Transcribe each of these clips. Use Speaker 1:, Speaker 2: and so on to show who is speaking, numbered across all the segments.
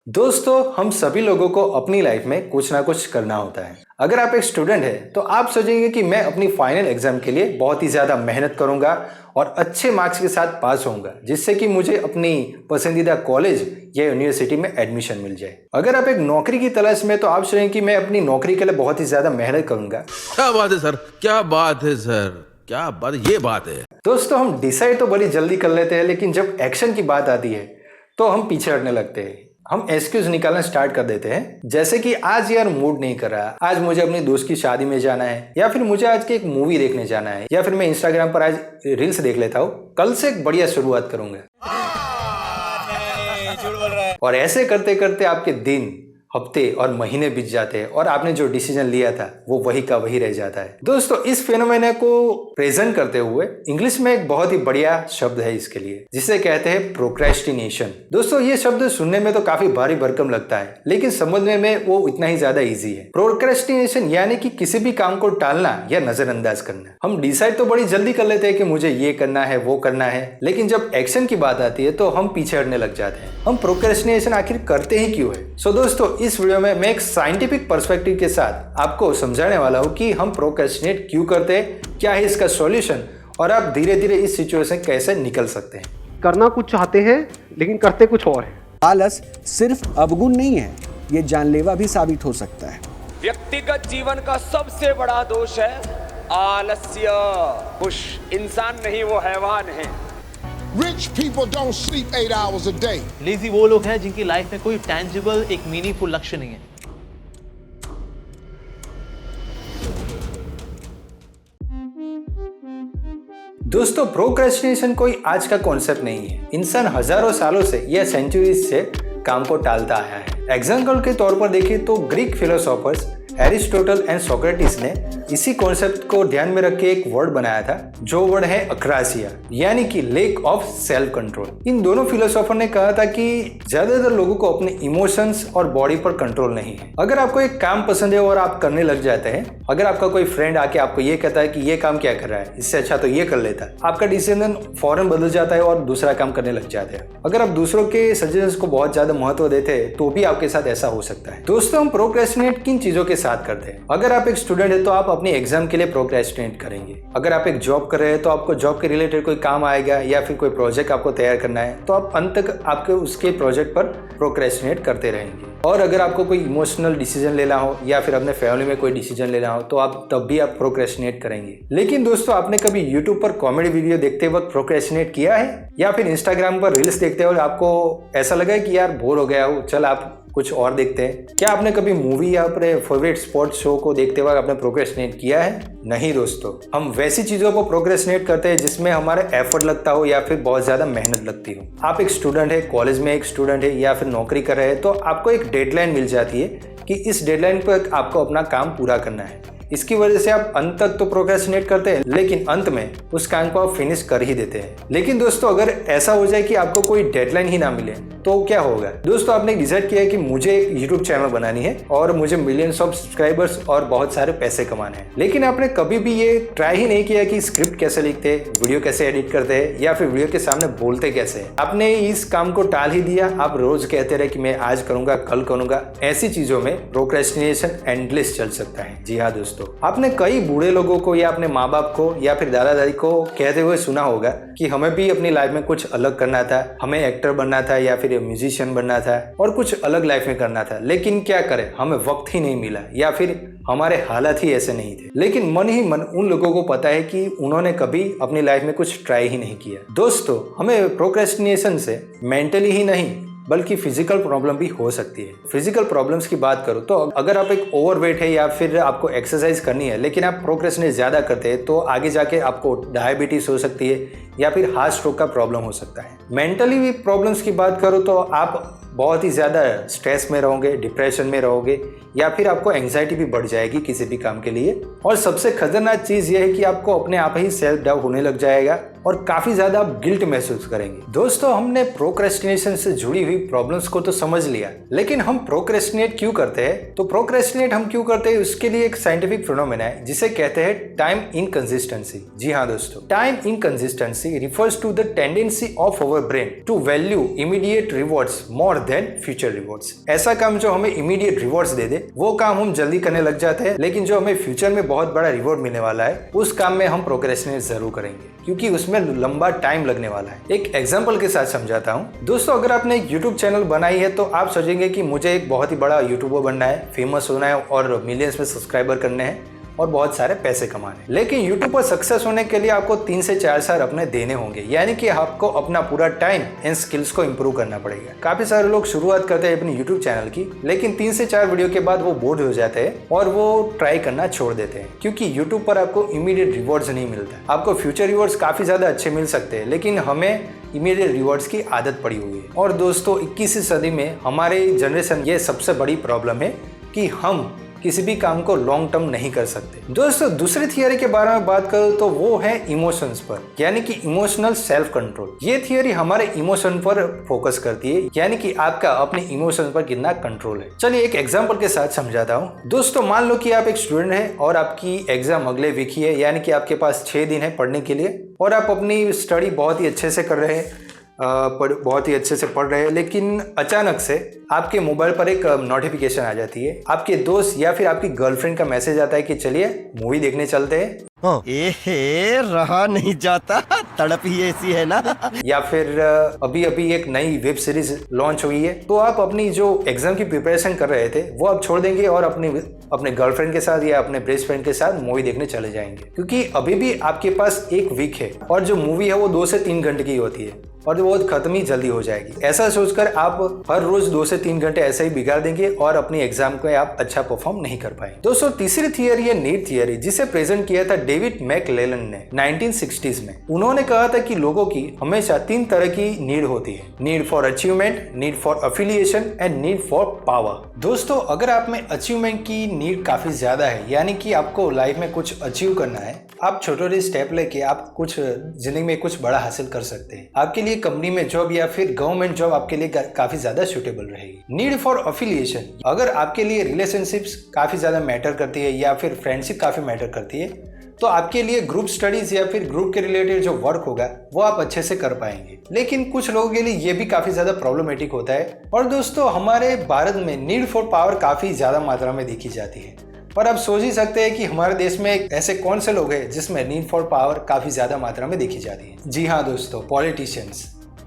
Speaker 1: दोस्तों, हम सभी लोगों को अपनी लाइफ में कुछ ना कुछ करना होता है। अगर आप एक स्टूडेंट हैं तो आप सोचेंगे कि मैं अपनी फाइनल एग्जाम के लिए बहुत ही ज़्यादा मेहनत करूंगा और अच्छे मार्क्स के साथ पास होऊंगा, जिससे कि मुझे अपनी पसंदीदा कॉलेज या यूनिवर्सिटी में एडमिशन मिल जाए। अगर आप एक नौकरी की तलाश में तो आप सोचेंगे कि मैं अपनी नौकरी के लिए बहुत ही ज़्यादा मेहनत करूंगा।
Speaker 2: क्या बात है सर, क्या बात है सर, क्या बात, ये बात है।
Speaker 1: दोस्तों, हम डिसाइड तो बड़ी जल्दी कर लेते हैं, लेकिन जब एक्शन की बात आती है तो हम पीछे हटने लगते हैं। हम एक्सक्यूज निकालना स्टार्ट कर देते हैं, जैसे कि आज यार मूड नहीं कर रहा, आज मुझे अपनी दोस्त की शादी में जाना है, या फिर मुझे आज की एक मूवी देखने जाना है, या फिर मैं इंस्टाग्राम पर आज रील्स देख लेता हूँ, कल से एक बढ़िया शुरुआत करूंगा। और ऐसे करते करते आपके दिन, हफ्ते और महीने बीत जाते हैं और आपने जो डिसीजन लिया था वो वही का वही रह जाता है। दोस्तों, इस फेनोमेना को प्रेजेंट करते हुए इंग्लिश में एक बहुत ही बढ़िया शब्द है इसके लिए, जिसे कहते हैं प्रोक्रेस्टिनेशन। दोस्तों, ये शब्द सुनने में तो काफी भारी भरकम लगता है, लेकिन समझने में वो इतना ही ज्यादा इजी है। प्रोक्रेस्टिनेशन यानी कि किसी भी काम को टालना या नजरअंदाज करना। हम डिसाइड तो बड़ी जल्दी कर लेते हैं कि मुझे ये करना है, वो करना है, लेकिन जब एक्शन की बात आती है तो हम पीछे हटने लग जाते हैं। हम प्रोक्रेस्टिनेशन आखिर करते ही क्यों है? सो दोस्तों, इस वीडियो में मैं एक साइंटिफिक पर्सपेक्टिव के साथ आपको समझाने वाला हूं कि हम प्रोक्रेस्टिनेट क्यों करते हैं, क्या है इसका सॉल्यूशन, और आप धीरे धीरे इस सिचुएशन कैसे निकल सकते हैं।
Speaker 3: करना कुछ चाहते हैं लेकिन करते कुछ और है।
Speaker 4: आलस सिर्फ अवगुण नहीं है, ये जानलेवा भी साबित हो सकता है।
Speaker 5: व्यक्तिगत जीवन का सबसे बड़ा दोष है आलस्य। खुश इंसान नहीं, वो हैवान है।
Speaker 6: Rich people don't sleep 8 hours a day.
Speaker 7: Lazy वो लोग हैं जिनकी लाइफ में कोई टैंजिबल, एक मीनिंगफुल लक्ष्य नहीं है।
Speaker 1: दोस्तों, प्रोक्रेस्टिनेशन कोई आज का कॉन्सेप्ट नहीं है। इंसान हजारों सालों से या सेंचुरीज से काम को टालता आया है। एग्जाम्पल के तौर पर देखें तो Greek philosophers Aristotle and Socrates ने इसी कॉन्सेप्ट को ध्यान में रख के एक वर्ड बनाया था, जो वर्ड है अक्रासिया, यानी कि लेक ऑफ सेल्फ कंट्रोल। इन दोनों फिलोसोफर ने कहा था कि ज्यादातर लोगों को अपने इमोशंस और बॉडी पर कंट्रोल नहीं है। अगर आपको एक काम पसंद है और आप करने लग जाते हैं, अगर आपका कोई फ्रेंड आके आपको ये कहता है कि ये काम क्या कर रहा है, इससे अच्छा तो ये कर लेता है, आपका डिसीजन फौरन बदल जाता है और दूसरा काम करने लग जाते हैं। अगर आप दूसरों के सजेशंस को बहुत ज्यादा महत्व देते हैं तो भी आपके साथ ऐसा हो सकता है। दोस्तों, हम प्रोक्रेस्टिनेट किन चीजों के साथ करते हैं? अगर आप एक स्टूडेंट है तो आप अपनी एग्जाम के लिए प्रोक्रेस्टिनेट करेंगे। अगर आप एक जॉब कर रहे हैं तो आपको जॉब के रिलेटेड कोई काम आएगा या फिर कोई प्रोजेक्ट आपको तैयार करना है, तो आप अंत तक आपके उसके प्रोजेक्ट पर प्रोक्रेस्टिनेट करते रहेंगे। और अगर आपको कोई इमोशनल डिसीजन लेना हो या फिर अपने फैमिली में कोई डिसीजन लेना हो तो आप तब भी आप प्रोक्रेस्टिनेट करेंगे। लेकिन दोस्तों, आपने कभी यूट्यूब पर कॉमेडी वीडियो देखते वक्त प्रोक्रेस्टिनेट किया है? या फिर इंस्टाग्राम पर रील्स देखते हुए आपको ऐसा लगा कि यार बोर हो गया हूँ, चल आप कुछ और देखते हैं? क्या आपने कभी मूवी या अपने फेवरेट स्पोर्ट्स शो को देखते वक्त आपने प्रोक्रेस्टिनेट किया है? नहीं दोस्तों, हम वैसी चीजों को प्रोक्रेस्टिनेट करते हैं जिसमें हमारा एफर्ट लगता हो या फिर बहुत ज्यादा मेहनत लगती हो। आप एक स्टूडेंट है, कॉलेज में एक स्टूडेंट है या फिर नौकरी कर रहे हैं, तो आपको एक डेडलाइन मिल जाती है कि इस डेडलाइन पर आपको अपना काम पूरा करना है। इसकी वजह से आप अंत तक तो प्रोक्रेस्टिनेट करते हैं, लेकिन अंत में उस काम को आप फिनिश कर ही देते हैं। लेकिन दोस्तों, अगर ऐसा हो जाए कि आपको कोई डेडलाइन ही ना मिले तो क्या होगा? दोस्तों, आपने डिसाइड किया है कि मुझे एक यूट्यूब चैनल बनानी है और मुझे मिलियंस ऑफ सब्सक्राइबर्स और बहुत सारे पैसे कमाने हैं, लेकिन आपने कभी भी ये ट्राई ही नहीं किया कि स्क्रिप्ट कैसे लिखते हैं, वीडियो कैसे एडिट करते हैं या फिर वीडियो के सामने बोलते कैसे हैं। आपने इस काम को टाल ही दिया। आप रोज कहते रहे कि मैं आज करूंगा, कल करूंगा। ऐसी चीजों में प्रोक्रेस्टिनेशन एंडलेस चल सकता है। जी हाँ दोस्तों, आपने कई बूढ़े लोगों को या अपने माँ बाप को या फिर दादा दादी को कहते हुए सुना होगा कि हमें भी अपनी लाइफ में कुछ अलग करना था, हमें एक्टर बनना था या फिर म्यूजिशियन बनना था और कुछ अलग लाइफ में करना था, लेकिन क्या करें, हमें वक्त ही नहीं मिला या फिर हमारे हालात ही ऐसे नहीं थे। लेकिन मन ही मन उन लोगों को पता है कि उन्होंने कभी अपनी लाइफ में कुछ ट्राई ही नहीं किया। दोस्तों, हमें प्रोक्रेस्टिनेशन से मेंटली ही नहीं बल्कि फिजिकल प्रॉब्लम भी हो सकती है। फिजिकल प्रॉब्लम्स की बात करूँ तो अगर आप एक ओवरवेट है या फिर आपको एक्सरसाइज करनी है लेकिन आप प्रोक्रेस्टिनेट ज़्यादा करते हैं तो आगे जाके आपको डायबिटीज हो सकती है या फिर हार्ट स्ट्रोक का प्रॉब्लम हो सकता है। मेंटली भी प्रॉब्लम्स की बात करूँ तो आप बहुत ही ज़्यादा स्ट्रेस में रहोगे, डिप्रेशन में रहोगे या फिर आपको एंग्जाइटी भी बढ़ जाएगी किसी भी काम के लिए। और सबसे खतरनाक चीज़ यह है कि आपको अपने आप ही सेल्फ डाउट होने लग जाएगा और काफी ज्यादा आप गिल्ट महसूस करेंगे। दोस्तों, हमने प्रोक्रेस्टिनेशन से जुड़ी हुई प्रॉब्लम्स को तो समझ लिया, लेकिन हम प्रोक्रेस्टिनेट क्यों करते हैं? तो प्रोक्रेस्टिनेट हम क्यों करते हैं उसके लिए एक साइंटिफिक फिनोमेना है जिसे कहते हैं टाइम इनकंसिस्टेंसी। जी हाँ दोस्तों, time inconsistency refers to the tendency of our brain to value immediate rewards more than future rewards. ऐसा काम जो हमें इमीडिएट रिवॉर्ड्स दे दे वो काम हम जल्दी करने लग जाते हैं, लेकिन जो हमें फ्यूचर में बहुत बड़ा रिवॉर्ड मिलने वाला है उस काम में हम प्रोक्रेस्टिनेट जरूर करेंगे, क्योंकि उसमें लंबा टाइम लगने वाला है। एक एग्जांपल के साथ समझाता हूं। दोस्तों, अगर आपने एक यूट्यूब चैनल बनाई है तो आप सोचेंगे कि मुझे एक बहुत ही बड़ा यूट्यूबर बनना है, फेमस होना है और मिलियंस में सब्सक्राइबर करने हैं और बहुत सारे पैसे कमाने। लेकिन यूट्यूब पर सक्सेस होने के लिए आपको 3 से 4 साल अपने देने होंगे, यानी कि आपको अपना पूरा टाइम एंड स्किल्स को इंप्रूव करना पड़ेगा। काफी सारे लोग शुरुआत करते हैं अपनी यूट्यूब चैनल की, लेकिन 3 से 4 वीडियो के बाद वो बोर हो जाते हैं और वो ट्राई करना छोड़ देते हैं, क्योंकि यूट्यूब पर आपको इमीडिएट रिवॉर्ड्स नहीं मिलता। आपको फ्यूचर रिवॉर्ड्स काफी ज्यादा अच्छे मिल सकते हैं, लेकिन हमें इमीडिएट रिवॉर्ड्स की आदत पड़ी हुई है। और दोस्तों, 21वीं सदी में हमारे जनरेशन ये सबसे बड़ी प्रॉब्लम है कि हम किसी भी काम को लॉन्ग टर्म नहीं कर सकते। दोस्तों, दूसरी थियरी के बारे में बात करूं तो वो है इमोशंस पर, यानी कि इमोशनल सेल्फ कंट्रोल। ये थियरी हमारे इमोशन पर फोकस करती है, यानी कि आपका अपने इमोशन पर कितना कंट्रोल है। चलिए एक एग्जांपल के साथ समझाता हूं। दोस्तों, मान लो कि आप एक स्टूडेंट हैं और आपकी एग्जाम अगले वीक ही है, यानी कि आपके पास 6 दिन है पढ़ने के लिए और आप अपनी स्टडी बहुत ही अच्छे से कर रहे हैं, बहुत ही अच्छे से पढ़ रहे हैं, लेकिन अचानक से आपके मोबाइल पर एक नोटिफिकेशन आ जाती है। आपके दोस्त या फिर आपकी गर्लफ्रेंड का मैसेज आता है कि चलिए मूवी देखने चलते हैं।
Speaker 8: रहा नहीं जाता, तड़प ही ऐसी है ना।
Speaker 1: या फिर अभी अभी एक नई वेब सीरीज लॉन्च हुई है, तो आप अपनी जो एग्जाम की प्रिपरेशन कर रहे थे वो आप छोड़ देंगे और अपने गर्लफ्रेंड के साथ या अपने बेस्ट फ्रेंड के साथ मूवी देखने चले जाएंगे, क्योंकि अभी भी आपके पास एक वीक है और जो मूवी है वो 2 से 3 घंटे की होती है और वो खत्म ही जल्दी हो जाएगी। ऐसा सोचकर आप हर रोज 2 से 3 घंटे ऐसे ही बिगाड़ देंगे और अपनी एग्जाम को आप अच्छा परफॉर्म नहीं कर पाएंगे। दोस्तों, तीसरी थियरी है नीड थियरी, जिसे प्रेजेंट किया था डेविड मैकलेलन ने 1960s में। उन्होंने कहा था कि लोगों की हमेशा 3 तरह की नीड होती है: need for achievement, need for affiliation and need for power. दोस्तों, अगर आप में अचीवमेंट की नीड काफी ज्यादा है, यानी कि आपको लाइफ में कुछ अचीव करना है, आप छोटे छोटे स्टेप लेके आप कुछ जिंदगी में कुछ बड़ा हासिल कर सकते हैं। आपके लिए कंपनी में जॉब या फिर गवर्नमेंट जॉब आपके लिए काफी ज्यादा सूटेबल रहेगी। नीड फॉर अफिलिएशन, अगर आपके लिए रिलेशनशिप्स काफी ज्यादा मैटर करती है या फिर फ्रेंडशिप काफी मैटर करती है, तो आपके लिए ग्रुप स्टडीज या फिर ग्रुप के रिलेटेड जो वर्क होगा वो आप अच्छे से कर पाएंगे। लेकिन कुछ लोगों के लिए ये भी काफी ज्यादा प्रॉब्लमेटिक होता है। और दोस्तों, हमारे भारत में नीड फॉर पावर काफी ज्यादा मात्रा में देखी जाती है, और आप सोच ही सकते हैं कि हमारे देश में ऐसे कौन से लोग हैं जिसमें नीड फॉर पावर काफी ज्यादा मात्रा में देखी जाती है। जी हाँ दोस्तों, पॉलिटिशियंस।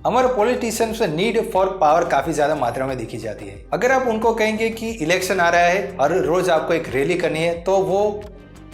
Speaker 1: हमारे पॉलिटिशियंस में नीड फॉर पावर काफी ज्यादा मात्रा में देखी जाती है। अगर आप उनको कहेंगे कि इलेक्शन आ रहा है, हर रोज आपको एक रैली करनी है, तो वो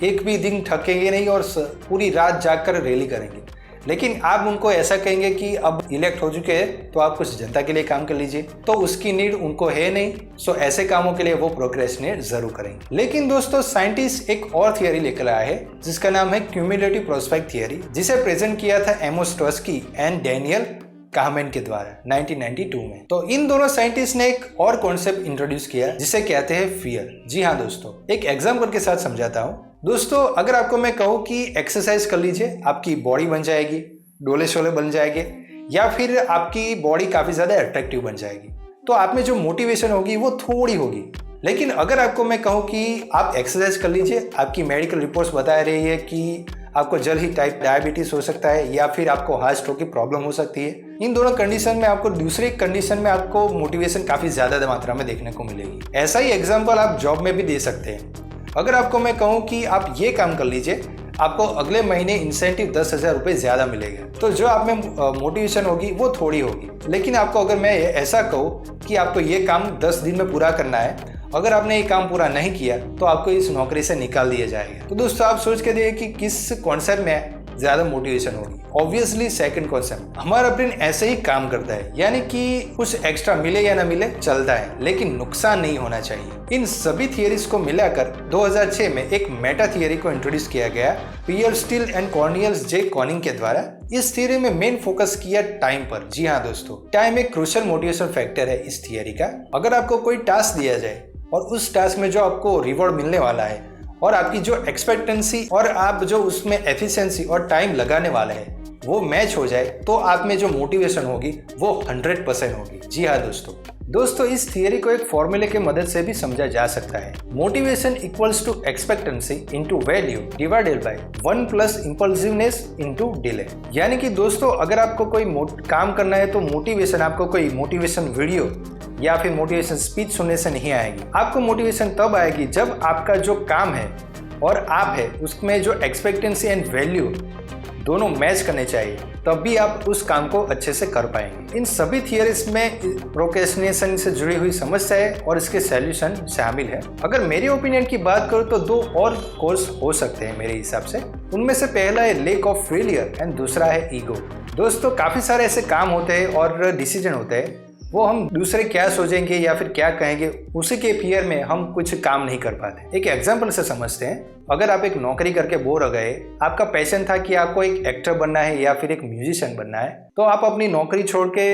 Speaker 1: एक भी दिन थकेंगे नहीं और पूरी रात जागकर रैली करेंगे। लेकिन आप उनको ऐसा कहेंगे कि अब इलेक्ट हो चुके हैं तो आप कुछ जनता के लिए काम कर लीजिए, तो उसकी नीड उनको है नहीं। सो ऐसे कामों के लिए वो प्रोक्रेस्टिनेट जरूर करेंगे। लेकिन दोस्तों, साइंटिस्ट एक और थियरी लेकर आया है जिसका नाम है क्यूमुलेटिव प्रोस्पेक्ट थियरी, जिसे प्रेजेंट किया था एमोस ट्वेस्की एंड डैनियल काहमेन के द्वारा 1992 में। तो इन दोनों साइंटिस्ट ने एक और कॉन्सेप्ट इंट्रोड्यूस किया जिसे कहते हैं फियर। जी हाँ दोस्तों, एक एग्जांपल के साथ समझाता हूँ। दोस्तों, अगर आपको मैं कहूँ कि एक्सरसाइज कर लीजिए, आपकी बॉडी बन जाएगी, डोले शोले बन जाएंगे, या फिर आपकी बॉडी काफी ज्यादा अट्रैक्टिव बन जाएगी, तो आप में जो मोटिवेशन होगी वो थोड़ी होगी। लेकिन अगर आपको मैं कहूँ कि आप एक्सरसाइज कर लीजिए, आपकी मेडिकल रिपोर्ट्स बता रही है कि आपको जल्द ही टाइप डायबिटीज हो सकता है या फिर आपको हार्ट स्ट्रोक की प्रॉब्लम हो सकती है, इन दोनों कंडीशन में आपको दूसरी कंडीशन में आपको मोटिवेशन काफी ज्यादा मात्रा में देखने को मिलेगी। ऐसा ही एग्जांपल आप जॉब में भी दे सकते हैं। अगर आपको मैं कहूँ कि आप ये काम कर लीजिए, आपको अगले महीने इंसेंटिव 10,000 रुपये ज्यादा मिलेगा, तो जो आप में मोटिवेशन होगी वो थोड़ी होगी। लेकिन आपको अगर मैं ऐसा कहूँ कि आपको ये काम 10 दिन में पूरा करना है, अगर आपने ये काम पूरा नहीं किया तो आपको इस नौकरी से निकाल दिया जाएगा। तो दोस्तों, आप सोच के देखिए कि किस कॉन्सेप्ट में ज्यादा मोटिवेशन होगी। Obviously second concept. हमारा ब्रेन ऐसे ही काम करता है, यानी कि कुछ एक्स्ट्रा मिले या ना मिले चलता है, लेकिन नुकसान नहीं होना चाहिए। इन सभी थियरीज को मिलाकर 2006 में एक मेटा थियरी को इंट्रोड्यूस किया गया पीयर स्टील एंड कॉर्नियल्स जे कॉनिंग के द्वारा। इस थियरी में मेन फोकस किया टाइम पर। जी हाँ दोस्तों, टाइम एक क्रूशियल मोटिवेशन फैक्टर है इस थियरी का। अगर आपको कोई टास्क दिया जाए और उस टास्क में जो आपको रिवॉर्ड मिलने वाला है और आपकी जो एक्सपेक्टेंसी और आप जो उसमें एफिशिएंसी और टाइम लगाने वाले हैं वो मैच हो जाए तो आप में जो मोटिवेशन होगी वो 100% होगी। जी हाँ दोस्तों, इस थियरी को एक फॉर्मूले के मदद से भी समझा जा सकता है। Motivation equals to expectancy into value divided by 1 plus impulsiveness into delay. यानी कि दोस्तों अगर आपको कोई काम करना है तो मोटिवेशन आपको कोई मोटिवेशन वीडियो या फिर मोटिवेशन स्पीच सुनने से नहीं आएगी। आपको मोटिवेशन तब आएगी जब आपका जो काम है और आप है उसमें जो एक्सपेक्टेंसी एंड वैल्यू दोनों मैच करने चाहिए, तब भी आप उस काम को अच्छे से कर पाएंगे। इन सभी थियरीज में प्रोक्रेस्टिनेशन से जुड़ी हुई समस्याएं और इसके सॉल्यूशन शामिल है। अगर मेरी ओपिनियन की बात करूं तो 2 और कोर्स हो सकते हैं मेरे हिसाब से। उनमें से पहला है लेक ऑफ फेलियर एंड दूसरा है ईगो। दोस्तों काफी सारे ऐसे काम होते हैं और डिसीजन होते हैं, वो हम दूसरे क्या सोचेंगे या फिर क्या कहेंगे उसी के फियर में हम कुछ काम नहीं कर पाते। एक एग्जांपल से समझते हैं। अगर आप एक नौकरी करके बोर हो गए, आपका पैशन था कि आपको एक एक्टर बनना है या फिर एक म्यूजिशियन बनना है, तो आप अपनी नौकरी छोड़ के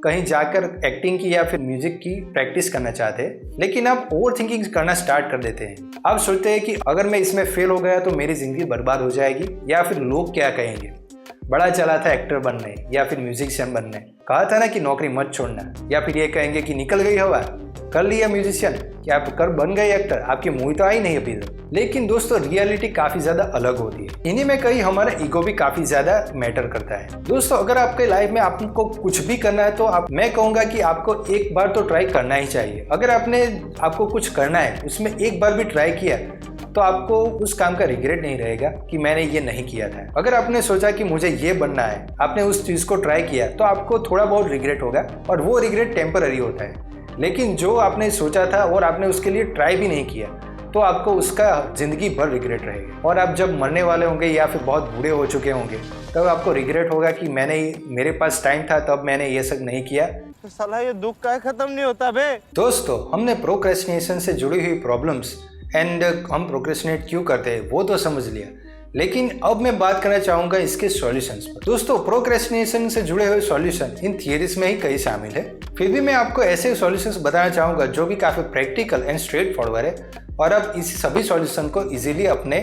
Speaker 1: कहीं जाकर एक्टिंग की या फिर म्यूजिक की प्रैक्टिस करना चाहते हैं, लेकिन आप ओवर थिंकिंग करना स्टार्ट कर देते हैं। आप सोचते हैं कि अगर मैं इसमें फेल हो गया तो मेरी जिंदगी बर्बाद हो जाएगी या फिर लोग क्या कहेंगे। बड़ा चला था एक्टर बनने या फिर म्यूजिशियन बनने, कहा था ना कि नौकरी मत छोड़ना, या फिर ये कहेंगे कि निकल गई हवा, कर लिया म्यूजिशियन, क्या आप कर बन गए एक्टर, आपकी मूवी तो आई नहीं अभी तक। लेकिन दोस्तों रियलिटी काफी ज्यादा अलग होती है। इन्हीं में कहीं हमारा ईगो भी काफी ज्यादा मैटर करता है। दोस्तों अगर आपके लाइफ में आपको कुछ भी करना है तो मैं कहूंगा कि आपको एक बार तो ट्राई करना ही चाहिए। अगर आपको कुछ करना है उसमें एक बार भी ट्राई किया तो आपको उस काम का रिग्रेट नहीं रहेगा कि मैंने ये नहीं किया था। अगर आपने सोचा कि मुझे ये बनना है, आपने उस चीज को ट्राई किया तो आपको थोड़ा बहुत रिग्रेट होगा और वो रिग्रेट टेम्पररी होता है। लेकिन जो आपने सोचा था और आपने उसके लिए ट्राई भी नहीं किया तो आपको उसका जिंदगी भर रिग्रेट रहेगा। और आप जब मरने वाले होंगे या फिर बहुत बूढ़े हो चुके होंगे तब आपको रिग्रेट होगा कि मेरे पास टाइम था तब मैंने ये सब नहीं किया।
Speaker 8: तो साला ये दुख का खत्म नहीं होता बे।
Speaker 1: दोस्तों हमने प्रोक्रेस्टिनेशन से जुड़ी हुई प्रॉब्लम्स एंड हम प्रोक्रेस्टिनेट क्यों करते हैं वो तो समझ लिया, लेकिन अब मैं बात करना चाहूंगा इसके सॉल्यूशंस पर। दोस्तों प्रोक्रेस्टिनेशन से जुड़े हुए सॉल्यूशन इन थियरीज में ही कई शामिल है, फिर भी मैं आपको ऐसे सॉल्यूशंस बताना चाहूंगा जो भी काफी प्रैक्टिकल एंड स्ट्रेट फॉरवर्ड है और आप इस सभी सॉल्यूशन को इजीली अपने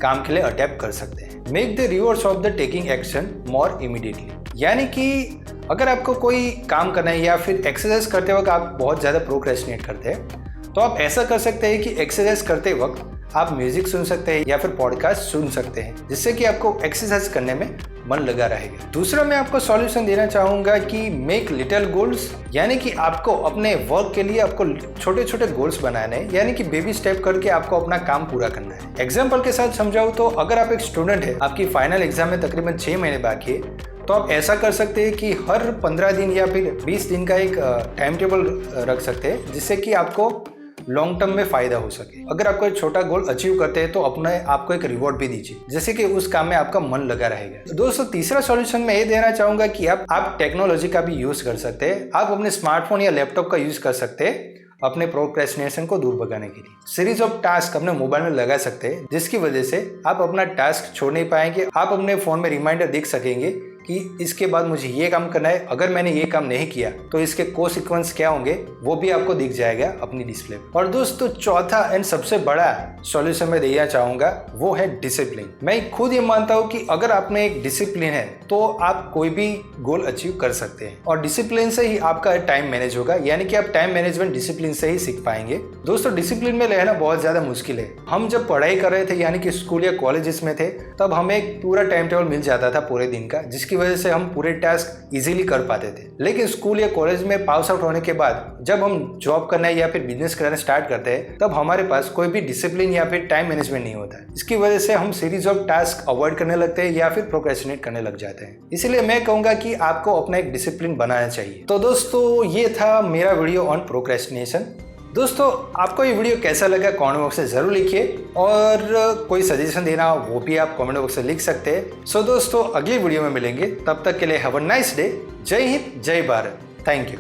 Speaker 1: काम के लिए अडेप्ट कर सकते हैं। Make the rewards of the taking action more immediately. यानी कि अगर आपको कोई काम करना है या फिर एक्सरसाइज करते वक्त आप बहुत ज़्यादा प्रोक्रेस्टिनेट करते हैं तो आप ऐसा कर सकते हैं कि एक्सरसाइज करते वक्त आप म्यूजिक सुन सकते हैं या फिर पॉडकास्ट सुन सकते हैं, जिससे कि आपको एक्सरसाइज करने में मन लगा रहेगा। दूसरा मैं आपको सॉल्यूशन देना चाहूंगा कि मेक लिटिल गोल्स, यानी कि आपको अपने वर्क के लिए आपको छोटे छोटे गोल्स बनाने हैं, यानी कि बेबी स्टेप करके आपको अपना काम पूरा करना है। एग्जाम्पल के साथ समझाऊं तो अगर आप एक स्टूडेंट है, आपकी फाइनल एग्जाम में तकरीबन 6 महीने बाकी है, तो आप ऐसा कर सकते हैं कि हर 15 दिन या फिर 20 दिन का एक टाइम टेबल रख सकते हैं, जिससे कि आपको लॉन्ग टर्म में फायदा हो सके। अगर आपको एक छोटा गोल अचीव करते हैं तो अपने आपको एक रिवॉर्ड भी दीजिए, जैसे कि उस काम में आपका मन लगा रहेगा। दोस्तों तीसरा सॉल्यूशन मैं ये देना चाहूंगा कि आप टेक्नोलॉजी का भी यूज कर सकते हैं। आप अपने स्मार्टफोन या लैपटॉप का यूज कर सकते हैं अपने प्रोक्रेस्टिनेशन को दूर भगाने के लिए। सीरीज ऑफ टास्क अपने मोबाइल में लगा सकते हैं, जिसकी वजह से आप अपना टास्क छोड़ नहीं पाएंगे। आप अपने फोन में रिमाइंडर देख सकेंगे कि इसके बाद मुझे ये काम करना है, अगर मैंने ये काम नहीं किया तो इसके कोसिक्वेंस क्या होंगे वो भी आपको दिख जाएगा अपनी डिस्प्ले पर। और दोस्तों चौथा एंड सबसे बड़ा सॉल्यूशन मैं देना चाहूंगा वो है डिसिप्लिन। मैं खुद ये मानता हूँ कि अगर आप में एक डिसिप्लिन है तो आप कोई भी गोल अचीव कर सकते हैं, और डिसिप्लिन से ही आपका टाइम मैनेज होगा, यानी कि आप टाइम मैनेजमेंट डिसिप्लिन से ही सीख पाएंगे। दोस्तों डिसिप्लिन में रहना बहुत ज्यादा मुश्किल है। हम जब पढ़ाई कर रहे थे यानी कि स्कूल या कॉलेजेस में थे, तब हमें एक पूरा टाइम टेबल मिल जाता था पूरे दिन का, जिसकी वजह से हम पूरे टास्क इजीली कर पाते थे। लेकिन स्कूल या कॉलेज में पास आउट होने के बाद जब हम जॉब करना या फिर बिजनेस करना स्टार्ट करते हैं, तब हमारे पास कोई भी डिसिप्लिन या फिर टाइम मैनेजमेंट नहीं होता है। इसकी वजह से हम सीरीज ऑफ टास्क अवॉइड करने लगते हैं या फिर प्रोक्रेस्टिनेट करने लग जाते हैं। इसलिए मैं कहूंगा कि आपको अपना एक डिसिप्लिन बनाना चाहिए। तो दोस्तों ये था मेरा वीडियो ऑन प्रोक्रेस्टिनेशन। दोस्तों आपको ये वीडियो कैसा लगा कमेंट बॉक्स में जरूर लिखिए, और कोई सजेशन देना हो वो भी आप कमेंट बॉक्स में लिख सकते हैं। सो दोस्तों अगली वीडियो में मिलेंगे, तब तक के लिए हैव अ नाइस डे। जय हिंद जय भारत। Thank you.